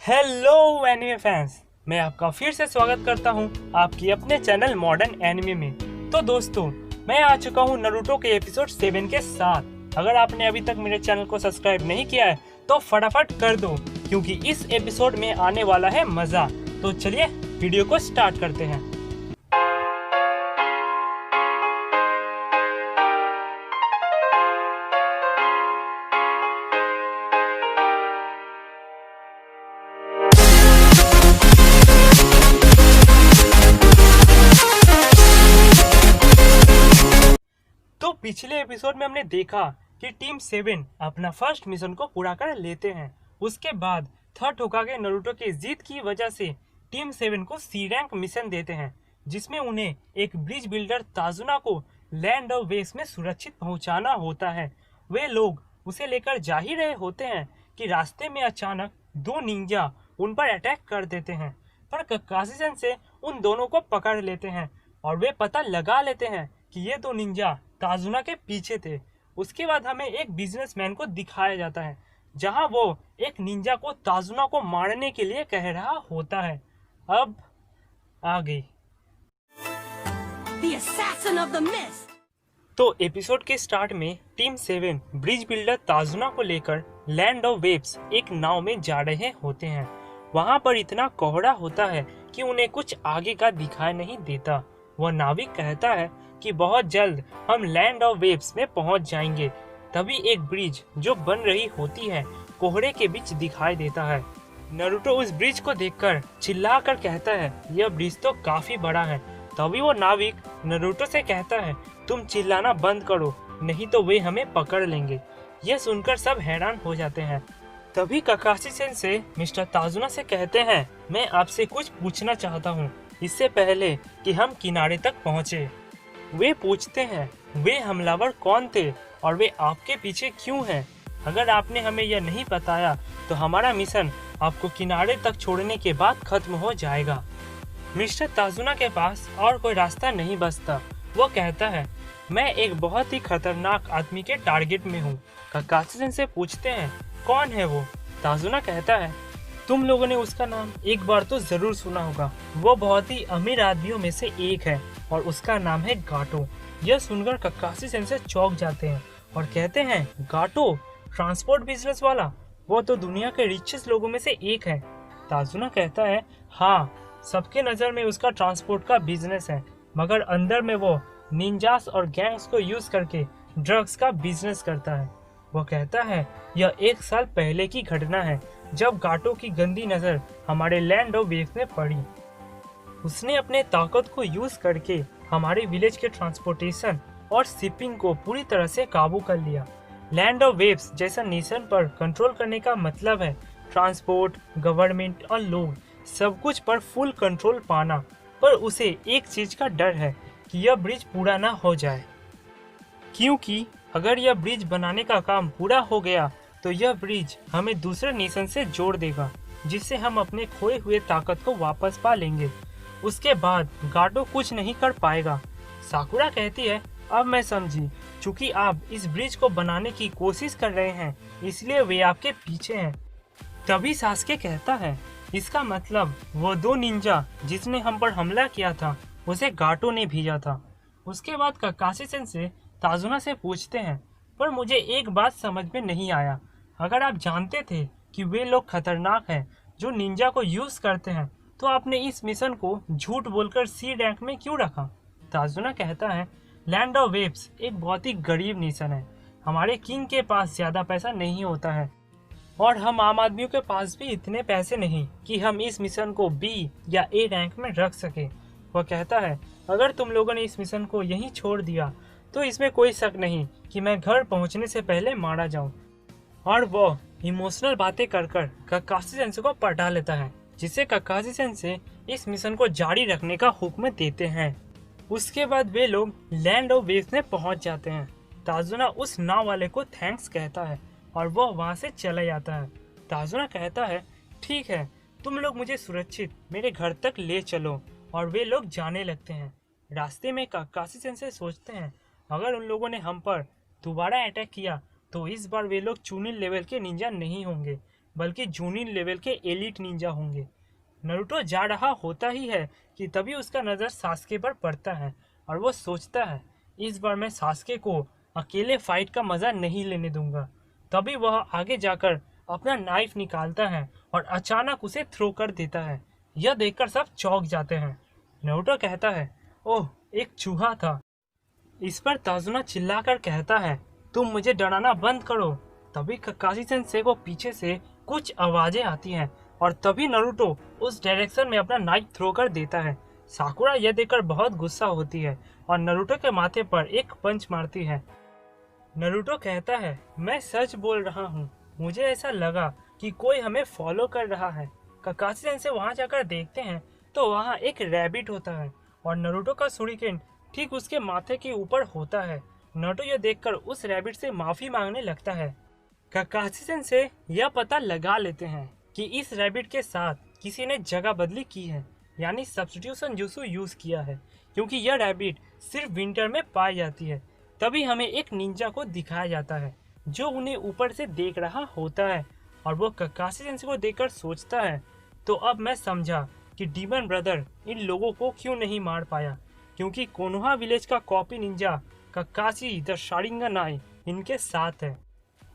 Hello anime fans, मैं आपका फिर से स्वागत करता हूं आपकी अपने चैनल मॉडर्न एनिमे में। तो दोस्तों, मैं आ चुका हूं नारुतो के एपिसोड 7 के साथ। अगर आपने अभी तक मेरे चैनल को सब्सक्राइब नहीं किया है तो फटाफट कर दो, क्योंकि इस एपिसोड में आने वाला है मजा। तो चलिए वीडियो को स्टार्ट करते हैं। तो पिछले एपिसोड में हमने देखा कि टीम 7 अपना फर्स्ट मिशन को पूरा कर लेते हैं। उसके बाद थर्ड होकागे नारुतो की जीत की वजह से टीम 7 को सी रैंक मिशन देते हैं, जिसमें उन्हें एक ब्रिज बिल्डर ताजुना को लैंड ऑफ वेव्स में सुरक्षित पहुंचाना होता है। वे लोग उसे लेकर जा ही रहे होते हैं कि रास्ते में अचानक दो निंजा उन पर अटैक कर देते हैं, पर ककाशी सेंसेई उन दोनों को पकड़ लेते हैं और वे पता लगा लेते हैं कि ये दो निंजा ताजुना के पीछे थे। उसके बाद हमें एक बिजनेसमैन को दिखाया जाता है, जहां वो एक निंजा को ताजुना को मारने के लिए कह रहा होता है। अब आगे The assassin of the mist. तो एपिसोड के स्टार्ट में टीम 7 ब्रिज बिल्डर ताजुना को लेकर लैंड ऑफ वेव्स एक नाव में जा रहे होते हैं। वहां पर इतना कोहरा होता है कि उन्हें कुछ आगे का दिखाई नहीं देता। वह नाविक कहता है कि बहुत जल्द हम लैंड ऑफ वेव्स में पहुंच जाएंगे। तभी एक ब्रिज जो बन रही होती है कोहरे के बीच दिखाई देता है। नारुतो उस ब्रिज को देखकर चिल्लाकर कहता है, यह ब्रिज तो काफी बड़ा है। तभी वो नाविक नारुतो से कहता है, तुम चिल्लाना बंद करो, नहीं तो वे हमें पकड़ लेंगे। यह सुनकर सब हैरान हो जाते हैं। तभी ककाशी सेंसेई मिस्टर ताजुना से कहते हैं, मैं आपसे कुछ पूछना चाहता हूँ, इससे पहले कि हम किनारे तक पहुँचे। वे पूछते हैं, वे हमलावर कौन थे और वे आपके पीछे क्यों हैं? अगर आपने हमें यह नहीं बताया तो हमारा मिशन आपको किनारे तक छोड़ने के बाद खत्म हो जाएगा। मिस्टर ताजुना के पास और कोई रास्ता नहीं बचता। वो कहता है, मैं एक बहुत ही खतरनाक आदमी के टारगेट में हूँ। ककाशी सेंसेई पूछते हैं, कौन है वो? ताजुना कहता है, तुम लोगों ने उसका नाम एक बार तो जरूर सुना होगा। वो बहुत ही अमीर आदमियों में से एक है और उसका नाम है गाटो। यह सुनकर ककाशी सेंसेई चौंक जाते हैं और कहते हैं, गाटो ट्रांसपोर्ट बिजनेस वाला? वो तो दुनिया के रिचेस्ट लोगों में से एक है। ताजुना कहता है, हाँ, सबके नज़र में उसका ट्रांसपोर्ट का बिजनेस है, मगर अंदर में वो निंजास और गैंग्स को यूज करके ड्रग्स का बिजनेस करता है। वो कहता है, यह 1 साल पहले की घटना है, जब गाटो की गंदी नज़र हमारे लैंड ऑफ वेव्स में पड़ी। उसने अपने ताकत को यूज करके हमारे विलेज के ट्रांसपोर्टेशन और शिपिंग को पूरी तरह से काबू कर लिया। लैंड ऑफ वेव्स जैसा नेशन पर कंट्रोल करने का मतलब है ट्रांसपोर्ट, गवर्नमेंट और लोग सब कुछ पर फुल कंट्रोल पाना। पर उसे एक चीज का डर है कि यह ब्रिज पूरा ना हो जाए, क्योंकि अगर यह ब्रिज बनाने का काम पूरा हो गया तो यह ब्रिज हमें दूसरे नेशन से जोड़ देगा, जिससे हम अपने खोए हुए ताकत को वापस पा लेंगे। उसके बाद गाटो कुछ नहीं कर पाएगा। साकुरा कहती है, अब मैं समझी, चूंकि आप इस ब्रिज को बनाने की कोशिश कर रहे हैं इसलिए वे आपके पीछे हैं। तभी सास्के कहता है, इसका मतलब वो दो निंजा जिसने हम पर हमला किया था उसे गाटो ने भेजा था। उसके बाद ककाशी सेंसेई ताजुना से पूछते हैं, पर मुझे एक बात समझ में नहीं आया, अगर आप जानते थे कि वे लोग खतरनाक हैं जो निंजा को यूज करते हैं, तो आपने इस मिशन को झूठ बोलकर सी रैंक में क्यों रखा? ताजुना कहता है, लैंड ऑफ वेव्स एक बहुत ही गरीब नेशन है। हमारे किंग के पास ज़्यादा पैसा नहीं होता है और हम आम आदमियों के पास भी इतने पैसे नहीं कि हम इस मिशन को बी या ए रैंक में रख सके। वह कहता है, अगर तुम लोगों ने इस मिशन को यहीं छोड़ दिया तो इसमें कोई शक नहीं कि मैं घर पहुंचने से पहले मारा जाऊं। और वो इमोशनल बातें कर कर ककाशी सेंसेई को पटा लेता है, जिससे ककाशी सेंसेई इस मिशन को जारी रखने का हुक्म देते हैं। उसके बाद वे लोग लैंड ऑफ वेव्स में पहुंच जाते हैं। ताजुना उस नाव वाले को थैंक्स कहता है और वह वहां से चला जाता है। ताजुना कहता है, ठीक है, तुम लोग मुझे सुरक्षित मेरे घर तक ले चलो, और वे लोग जाने लगते हैं। रास्ते में ककाशी सेंसेई सोचते हैं, अगर उन लोगों ने हम पर दोबारा अटैक किया तो इस बार वे लोग चुनिल लेवल के निंजा नहीं होंगे, बल्कि जूनियर लेवल के एलिट निंजा होंगे। नारुतो जा रहा होता ही है कि तभी उसका नज़र सास्के पर पड़ता है और वो सोचता है इस बार मैं सास्के को अकेले फाइट का मज़ा नहीं लेने दूंगा। तभी वह आगे जाकर अपना नाइफ निकालता है और अचानक उसे थ्रो कर देता है। यह देखकर सब चौंक जाते हैं। नारुतो कहता है, ओह, एक चूहा था। इस पर ताजुना चिल्लाकर कहता है, तुम मुझे डराना बंद करो। तभी ककाशी सेंसे को पीछे से कुछ आवाजें आती हैं और तभी नारुतो उस डायरेक्शन में अपना नाइफ थ्रो कर देता है। साकुरा यह देखकर बहुत गुस्सा होती है और नारुतो के माथे पर एक पंच मारती है। नारुतो कहता है, मैं सच बोल रहा हूँ, मुझे ऐसा लगा कि कोई हमें फॉलो कर रहा है। ककाशी सेंसे वहाँ जाकर देखते हैं तो वहाँ एक रैबिट होता है और नारुतो का शूरिकेन ठीक उसके माथे के ऊपर होता है। नारुतो यह देखकर उस रैबिट से माफी मांगने लगता है। ककाशी सेंसे यह पता लगा लेते हैं कि इस रैबिट के साथ किसी ने जगह बदली की है, यानी सब्स्टिट्यूशन जुत्सु यूज किया है, क्योंकि यह रैबिट सिर्फ विंटर में पाई जाती है। तभी हमें एक निंजा को दिखाया जाता है जो उन्हें ऊपर से देख रहा होता है और वो ककाशी सेंसे को देखकर सोचता है, तो अब मैं समझा कि डीमन ब्रदर इन लोगों को क्यों नहीं मार पाया, क्योंकि कोनोहा विलेज का copy ninja Kakashi the Sharingan eye इनके साथ है।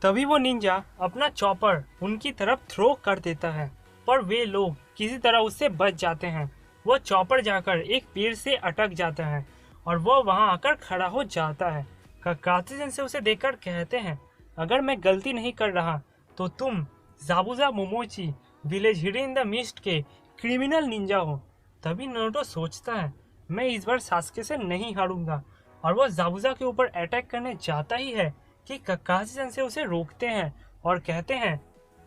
तभी वो निंजा अपना चॉपर उनकी तरफ थ्रो कर देता है, पर वे लोग किसी तरह उससे बच जाते हैं। वो चॉपर जाकर एक पेड़ से अटक जाता है और वो वहां आकर खड़ा हो जाता है। ककाशी सेंसे उसे देखकर कहते हैं, अगर मैं गलती नहीं कर रहा तो तुम Zabuza Momochi village hidden in the mist के क्रिमिनल निंजा हो। तभी नारुतो सोचता है, मैं इस बार सास्के से नहीं हारूंगा, और वो जाबुजा के ऊपर अटैक करने जाता ही है कि ककाशी सेंसे उसे रोकते हैं और कहते हैं,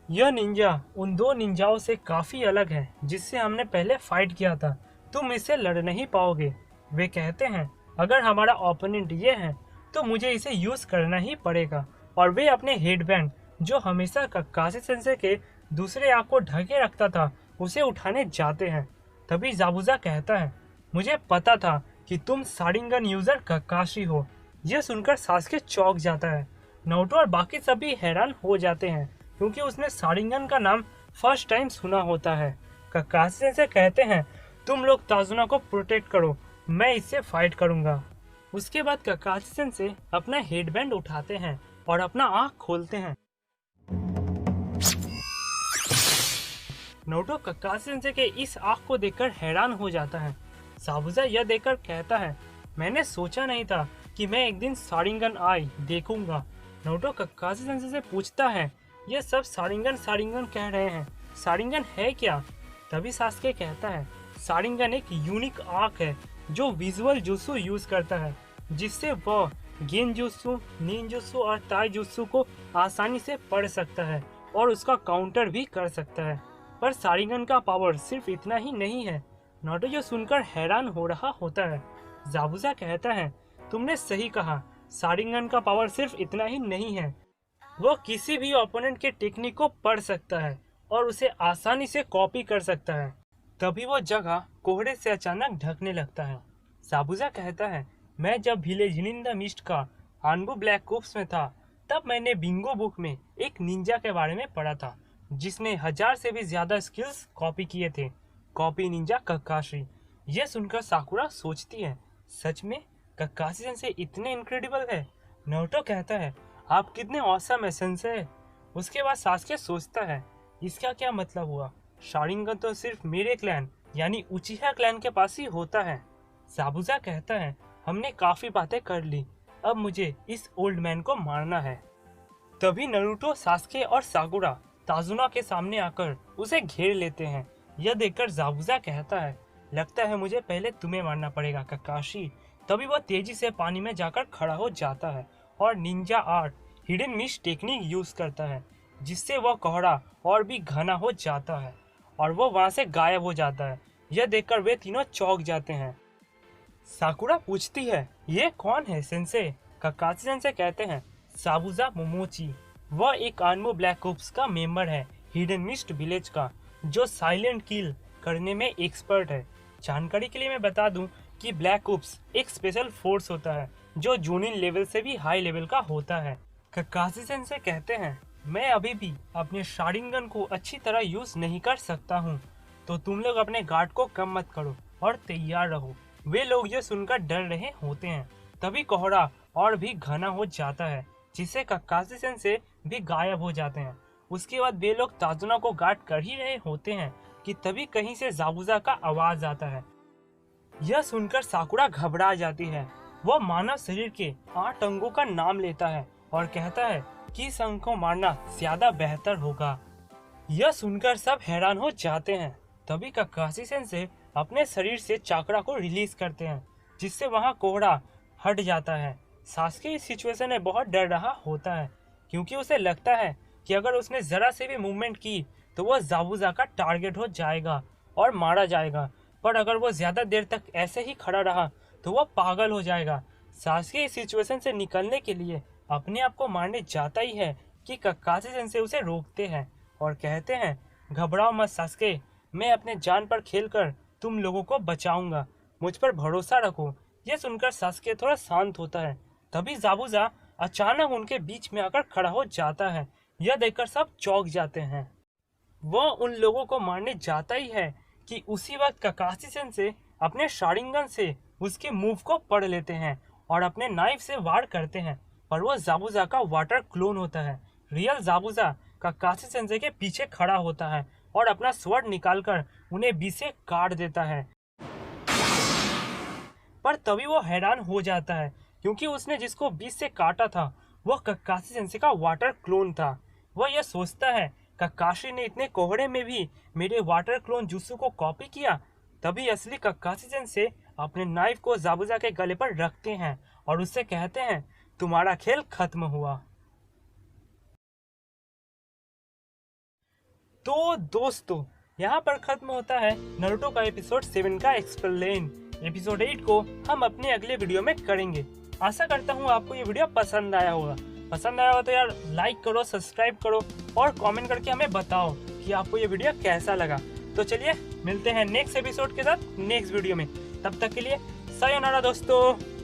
यह निंजा उन दो निंजाओं से काफी अलग है जिससे हमने पहले फाइट किया था, तुम इससे लड़ नहीं पाओगे। वे कहते हैं, अगर हमारा ओपोनेंट ये है तो मुझे इसे यूज करना ही पड़ेगा, और वे अपने हेडबैंड जो हमेशा ककाशी सेंसे के दूसरे आंख को ढके रखता था उसे उठाने जाते हैं। तभी जाबुजा कहता है, मुझे पता था कि तुम शारिंगन यूजर ककाशी हो। यह सुनकर सास्के चौंक जाता है। नारुतो और बाकी सभी हैरान हो जाते हैं क्योंकि उसने शारिंगन का नाम फर्स्ट टाइम सुना होता है। ककाशी सेंसे कहते हैं, तुम लोग ताजुना को प्रोटेक्ट करो, मैं इससे फाइट करूंगा। उसके बाद ककाशी सेंसे अपना हेडबैंड उठाते हैं और अपना आँख खोलते हैं। नारुतो ककाशी सेंसे के इस आँख को देखकर हैरान हो जाता है। जाबुजा यह देखकर कहता है, मैंने सोचा नहीं था कि मैं एक दिन शारिंगन आई देखूंगा। नारुतो ककाशी सेंसे से पूछता है, ये सब शारिंगन शारिंगन कह रहे हैं, शारिंगन है क्या? तभी सास्के कहता है, शारिंगन एक यूनिक आँख है जो विजुअल जुत्सु यूज करता है, जिससे वह गेनजुत्सु, निंजुत्सु और ताईजुत्सु को आसानी से पढ़ सकता है और उसका काउंटर भी कर सकता है। पर शारिंगन का पावर सिर्फ इतना ही नहीं है। नारुतो जो सुनकर हैरान हो रहा होता है। जाबुजा कहता है, तुमने सही कहा, शारिंगन का पावर सिर्फ इतना ही नहीं है, वो किसी भी ओपोनेंट के टेक्निक को पढ़ सकता है और उसे आसानी से कॉपी कर सकता है। तभी वो जगह कोहरे से अचानक ढकने लगता है। जाबुजा कहता है, मैं जब विलेज इन द मिस्ट का आनबू ब्लैक कोप्स में था तब मैंने बिंगो बुक में एक निंजा के बारे में पढ़ा था जिसने 1000 से भी ज्यादा स्किल्स कॉपी किए थे, कॉपी निंजा ककाशी। यह सुनकर साकुरा सोचती है, सच में ककाशी सेंसे इतने इनक्रेडिबल है? नारुतो कहता है, आप कितने ऑसम है सेंसे। उसके बाद सास्के सोचता है, इसका क्या मतलब हुआ? शारिंगन तो सिर्फ मेरे क्लैन यानी उचिहा क्लैन के पास ही होता है। जाबुजा कहता है, हमने काफी बातें कर ली, अब मुझे इस ओल्ड मैन को मारना है। तभी नारुतो, सास्के और साकुरा ताजुना के सामने आकर उसे घेर लेते हैं। यह देखकर जाबुजा कहता है, लगता है मुझे पहले तुम्हें मारना पड़ेगा ककाशी। तभी वह तेजी से पानी में जाकर खड़ा हो जाता है और Ninja art hidden mist technique use करता है, जिससे वह कोहरा और भी घना हो जाता है और वो वहां से गायब हो जाता है। यह देखकर वे तीनों चौंक जाते हैं। साकुरा पूछती है, ये कौन है सेंसे? ककाशी सेंसे कहते हैं, जाबुजा मोमोची। वह एक आनमो ब्लैक ओप्स का मेंबर है हिडन मिस्ट विलेज का, जो साइलेंट किल करने में एक्सपर्ट है। जानकारी के लिए मैं बता दूं कि ब्लैक ओप्स एक स्पेशल फोर्स होता है जो जूनियर लेवल से भी हाई लेवल का होता है। ककाशी सेंसे कहते हैं, मैं अभी भी अपने शारिंगन को अच्छी तरह यूज नहीं कर सकता हूँ, तो तुम लोग अपने गार्ड को कम मत करो और तैयार रहो। वे लोग ये सुनकर डर रहे होते हैं। तभी कोहरा और भी घना हो जाता है, जिससे ककाशी सेंसे भी गायब हो जाते हैं। उसके बाद वे लोग ताजुना को गार्ड कर ही रहे होते हैं कि तभी कहीं से जाबुजा का आवाज आता है। यह सुनकर साकुरा घबरा जाती है। वह मानव शरीर के 8 अंगों का नाम लेता है और कहता है कि इस अंग को मारना ज्यादा बेहतर होगा। यह सुनकर सब हैरान हो जाते हैं। तभी ककाशी सेंसे अपने शरीर से चाकरा को रिलीज करते हैं, जिससे वहां कोहरा हट जाता है। सास्के इस सिचुएशन में बहुत डर रहा होता है, क्योंकि उसे लगता है कि अगर उसने जरा से भी मूवमेंट की तो वह जाबुजा का टारगेट हो जाएगा और मारा जाएगा। पर अगर वो ज्यादा देर तक ऐसे ही खड़ा रहा तो वह पागल हो जाएगा। सास्के इस सिचुएशन से निकलने के लिए अपने आप को मारने जाता ही है कि ककाशी सेंसे उसे रोकते हैं और कहते हैं, घबराओ मत सास्के, मैं अपने जान पर खेलकर तुम लोगों को बचाऊंगा, मुझ पर भरोसा रखो। ये सुनकर सास्के थोड़ा शांत होता है। तभी जाबुजा अचानक उनके बीच में आकर खड़ा हो जाता है। यह देखकर सब चौंक जाते हैं। वह उन लोगों को मारने जाता ही है कि उसी वक्त ककाशी सेंसे अपने शारिंगन से उसके मूव को पढ़ लेते हैं और अपने नाइफ से वार करते हैं। पर वो जाबुजा का वाटर क्लोन होता है। रियल जाबुजा ककाशी सेंसे के पीछे खड़ा होता है और अपना स्वॉर्ड निकालकर उन्हें बीच से काट देता है। पर तभी वो हैरान हो जाता है, क्योंकि उसने जिसको बीच से काटा था वह ककाशी सेंसे का वाटर क्लोन था। वह यह सोचता है, ककाशी ने इतने कोहरे में भी मेरे वाटर क्लोन जुत्सु को कॉपी किया। तभी असली ककाशी सेंसे अपने नाइफ को जाबुजा के गले पर रखते हैं और उससे कहते हैं, तुम्हारा खेल खत्म हुआ। तो दोस्तों, यहाँ पर खत्म होता है नारुतो का एपिसोड 7 का एक्सप्लेन। एपिसोड 8 को हम अपने अगले वीडियो में करेंगे। आशा करता हूँ आपको ये वीडियो पसंद आया होगा। पसंद आया हो तो यार लाइक करो, सब्सक्राइब करो और कमेंट करके हमें बताओ कि आपको ये वीडियो कैसा लगा। तो चलिए मिलते हैं नेक्स्ट एपिसोड के साथ नेक्स्ट वीडियो में। तब तक के लिए सायोनारा दोस्तों।